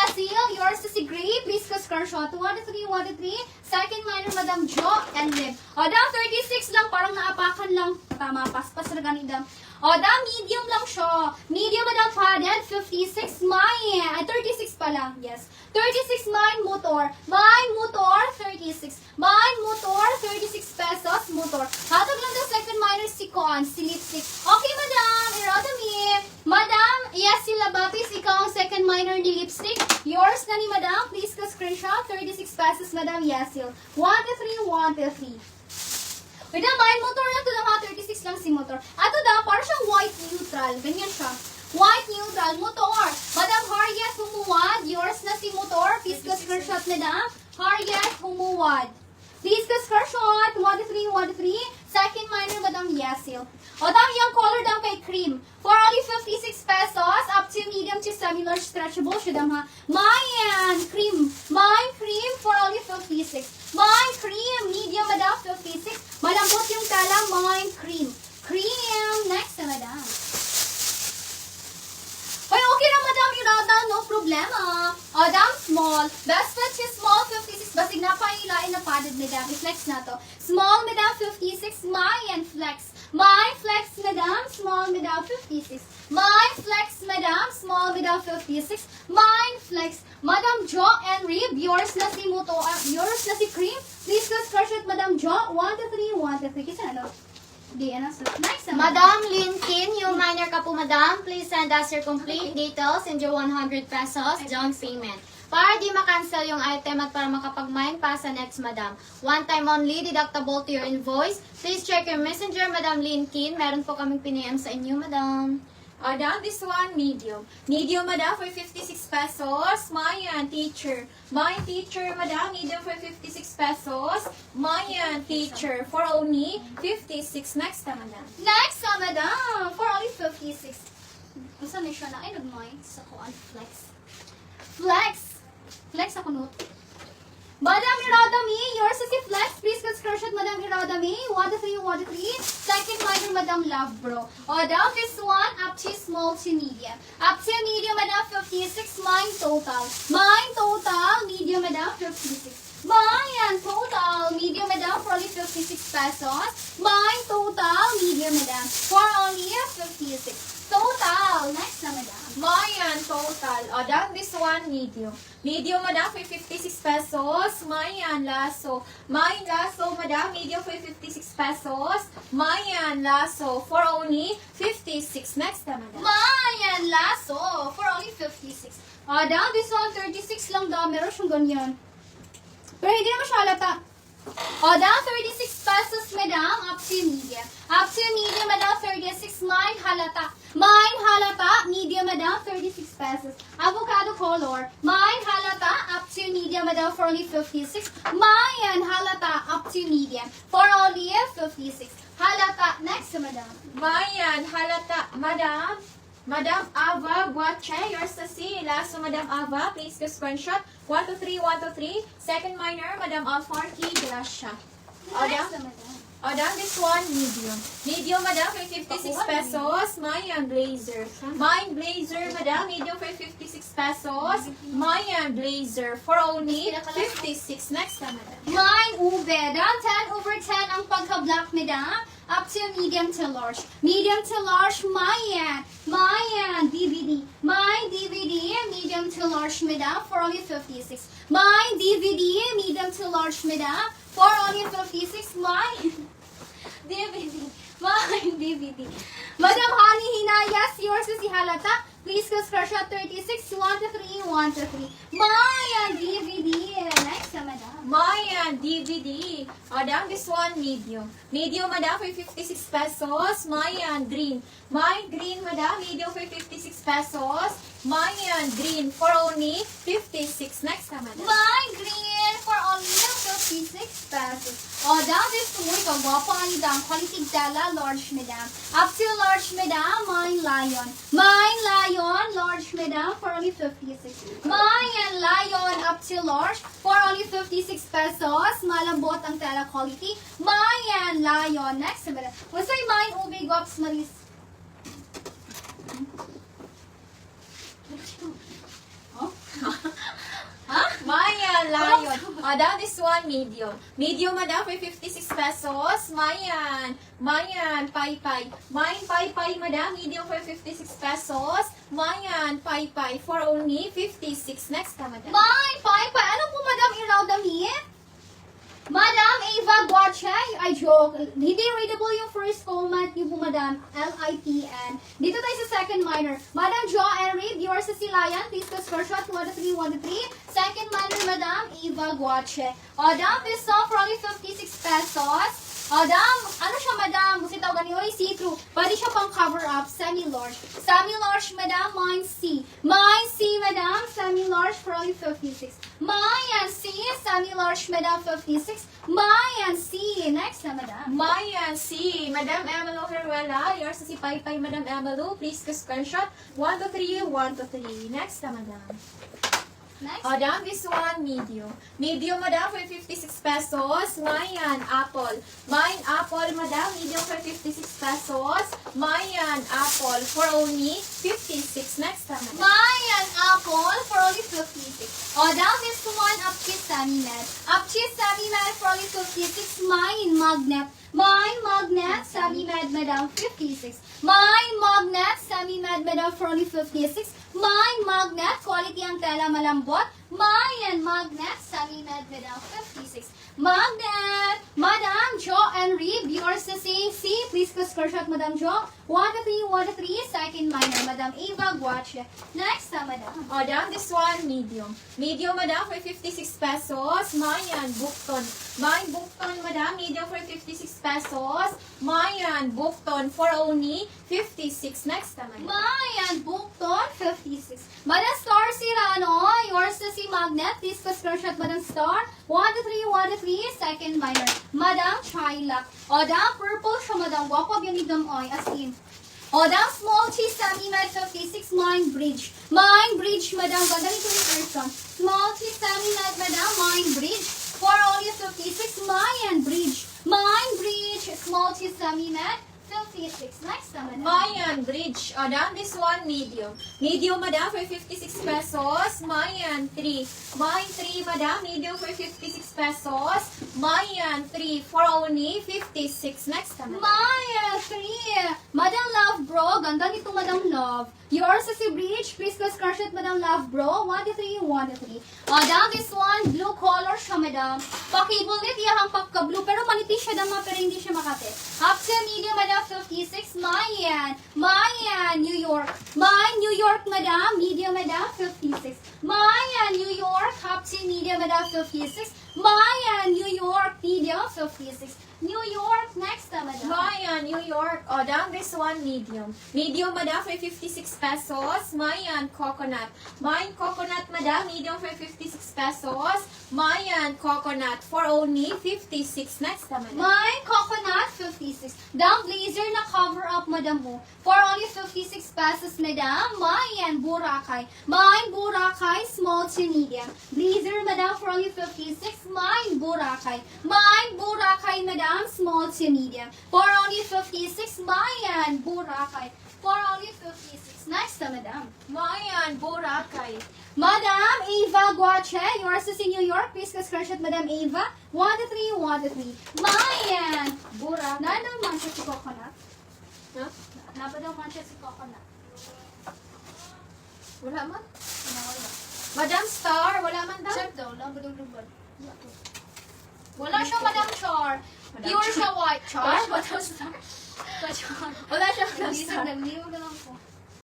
Yasil, yours is si Gray. Please go screenshot. 1 to 3, 1 to 3. Second minor, Madam Jo and Liv. O, dam, 36 lang. Parang naapakan lang. Tama, paspas na ganidam. O, dam, medium lang siya. Medium, Madam Faden, 56. Mine, 36 pala. Yes. 36 mine motor. Mine motor, 36. Mine motor, 36 pesos motor. Hatag lang daw second minor si Con, si Lipstick. Okay, Madam, Irodami. Madam, yes, sila Batis, ikaw ang second minor ni Lipstick. Yours na ni Madam. Please go screenshot. 36 pesos, Madam Yasil. 1 to 3, 1 to 3. Wait na, mine motor lang to lang ha. 36 lang si motor. Ato daw, parang siyang white neutral. Ganyan siya. White neutral motor. Madam Harriet Humuwad. Yours na si motor. Please go screenshot, Madam. Harriet Humuwad. Please go screenshot. 1 to 3, 1 to 3. Second minor, Madam Yasil. O, dam, yung color daw kay cream. For only 56 pesos. Up to medium to semi-large stretchable. Siya dam ha. Mine cream. Mine cream for only 56. Mine cream. Medium, Madam, 56. Malambot yung tala. Mine cream. Cream. Next na, Madam. Hoy, okay na, Madam, Irada, no problema. O, dam, small. Best fit si small, 56. Basig na pa ilain na padded, Madam. I-flex na to. Small, Madam, 56. Mine flex. Mine flex, Madam. Small, Madam, 56. Mine flex, Madam. Small, Madam, 56. Mine flex. Madam Jo and Rib, yours na si Muto, yours na si Cream. Please go screenshot, Madam Jo. 1 to 3, 1 to 3. Kasi ano? Di, ano? Nice, Madam Linkin, yung minor ka po, Madam. Please send us your complete details and your 100 pesos down payment. Para di ma-cancel yung item at para makapag-mine pa sa next, Madam. One time only, deductible to your invoice. Please check your messenger, Madam Linkin. Meron po kaming pinayam sa inyo, Madam. Madam, this one, medium. Medium, Madam, for 56 pesos. Mayan, teacher. My teacher, Madam, medium for 56 pesos. Mayan, teacher, for only 56. Next na, Madam. Next, Madam. For only 56. Saan na siya na? Ay, nag-mine sa kuan. Flex. Flex. Flex ako note. Madam Iradami, yours is si Flex. Please go screenshot, Madam Iradami. 1 to 3, 1 to 3. Second minor, Madam Love Bro. O, down this one, up to small to medium. Up to medium, Madam 56. Mine total. Mine total, medium, Madam 56. Mine total, medium, Madam, for only 56 pesos. Mine total, medium, Madam, for only 56. Total, next na, Madam. Mayan, total. O, down this one, medium. Medium, Madam, for 56 pesos. Mayan, lasso. Mayan, lasso, Madam, medium for 56 pesos. Mayan, lasso, for only 56. Next na, Madam. Mayan lasso for only 56. Down this one, 36 lang daw. Meron siyang ganyan. Pero hindi naman siya halata. Down 36 pesos, Madam. Up to medium. Up to medium, Madam, 36. Mine halata. Mine halata. Medium, Madam, 36 pesos. Avocado color. Mine halata. Up to medium, Madam, for only 56. Mine halata. Up to medium. For only 56. Halata. Next, Madam. Mayan, halata. Madam. Madam Ava Guache, yours na si lasso, Madam Ava. Please go screenshot. 1 to 3, 1 to 3. Second minor, Madam Alfarki Gracia. Next, Madam. Down this one, medium. Medium, Madam, for 56 pesos. Mayan blazer. Mayan blazer, Madam, medium for 56 pesos. Mayan blazer for only 56. Next na, Madam. Mine ube. Down 10 over 10 ang pagka-black, Madam. Up to medium to large. Medium to large, Mayan. Mayan, DVD. Mine DVD, medium to large, Madam, for only 56. Mine DVD, medium to large, Madam, for only 56. Mine DVD. Mine DVD. Madam Honey Hinayas, yours is si Halata. Please go screenshot 36, 1 to 3, 1 to 3. Mayan DVD. Next na, Madam. Mayan DVD. Down this one, medium. Medium, Madam, for 56 pesos. Mayan green. Mayan green, Madam, medium for 56 pesos. Mayan green for only 56. Next na, Madam. Mine green for only 56 pesos. Down this one, kagwapo nga ni Dam. Quality dala, large, Madam. Up to large, Madam. Mine lion. Mine lion, large, Madam, for only 56. Mine lion, up to large, for only 56 pesos. Malambot ang tela quality. Mine lion. Next, Madam. Wasay mine ube gops maris. Oh? Madam, this one, medium. Medium, madam, for 56 pesos. Mayan. Mayan, pay-pay. Mayan, pay-pay, madam. Medium for 56 pesos. Mayan, pay-pay. For only 56. Next ka, madam. May, pay. Ano po, madam, iraw damit? Madam Ava Guache, I joke. Hindi readable yung first comment niyo po, madam. L-I-P-N. Dito tayo sa second minor. Madam Jo and Reed, yours sa Silayan. Please go screenshot 1-3, 1-3. Second minor, madam Ava Guache. Madam, this song for only 56 pesos. Madam, ano siya, madam? Kasi tawag niyo, see-through. Pwede siya pang cover-up, semi-large. Semi-large, madam, mine C. Mine C, madam, semi-large for only 56. Mine C, semi-large, madam, 56. Mine C. Next na, madam. Mayan, si Madam Emelo Heruela. Yours sa si Pay-Pay, Madam Emelo. Please go screenshot 1-3, 1-3. Next ka, madam. Next. Madam, this one, medium. Medium, madam, for 56 pesos. Mayan, apple. Mine, apple, madam, medium for 56 pesos. Mayan, apple, for only 56. Next time, madam. Mayan apple for only 56. Madam, this one, upcheese semi-med. Upcheese semi-med for only 56. Mine magnet. Mine magnet, semi-med, madam, 56. Mine magnet, semi-med, madam, for only 56. Mine magnet, quality ang tela malambot. Mayan magnet, semi-med, madam, 56. Magnet, Madam Jo and Reed, yours to say C. Please go screenshot, Madam Jo. 1-3, 1-3, second minor, Madam Eva Guache. Next, Madam. Madam, this one, medium. Medium, madam, for 56 pesos. Mayan, Bukton. Mine, Bukton, madam, medium for 56 pesos. Mayan, Bukton, for only 56. Next, madam. Mayan Bukton, 56. Madam Star Sirano, yours to see Magnet. Please go screenshot, Madam Star. 1-3, 1-3, second minor. Madam Chilak. Madam Purple siya, Madam. Wapab yung idam oy, as in. Madam Small Cheese, Semi-Med, 56, Mine Bridge. Mine Bridge, Madam. Ganda nito yung person. Small Cheese, Semi-Med, Madam. Mine Bridge. For only 56, Mayan Bridge. Mine Bridge, Small Cheese, Semi-Med. 56. Next na, Madam. Mayan, bridge. Madam, this one, medium. Medium, madam, for 56 pesos. Mayan, 3. Mayan, 3, madam, medium for 56 pesos. Mayan, 3, for only 56. Next na, madam. Maya, 3. Madam Love Bro. Ganda nito, Madam Love. Yours is si Bridge. Please go screenshot, Madam Love Bro. 1-3, 1-3. Madam, this one, blue color siya, Madam. Pakibulit, iyahang pagka-blue. Pero manipis siya, dama, pero hindi siya makate. Up to medium, Madam, 56. Mayan. Mayan, New York. Mayan, New York, Madam. Medium, Madam, 56. Mayan, New York. Up to medium, Madam, 56. Mayan, New York. Medium, 56. New York, next na, Madam. Mayan, New York. Madam, this one, medium. Medium, madam, for 56 pesos. Mayan, coconut. Mayan, coconut, madam, medium for 56 pesos. Mayan, coconut, for only 56. Next na, madam. My coconut, 56. Down blazer na cover up, Madam mo. For only 56 pesos, Madam. Mayan, Boracay. Mine, Boracay, small to medium. Blazer, Madam, for only 56. Mine, Boracay. Mine, Boracay, Madam, small to medium. For only 56, Mayan, Boracay. For only 56. Next na, Madam. Mayan, Boracay. Madam Ava Guache, yours is in New York. Please go screenshot, Madam Ava. 1-3, 1-3. Mayan, Boracay. Nandang mancha si coconut? Huh? Naba daw mancha si coconut? Wala man. Wala. Madam Star, wala man daw. Check daw, lang badong-lubad. Wala siya, Madam Char. Madam Pure Char. siya white char. Madam Star. Char. Wala siya, Madam Hindi Star. na lang ko.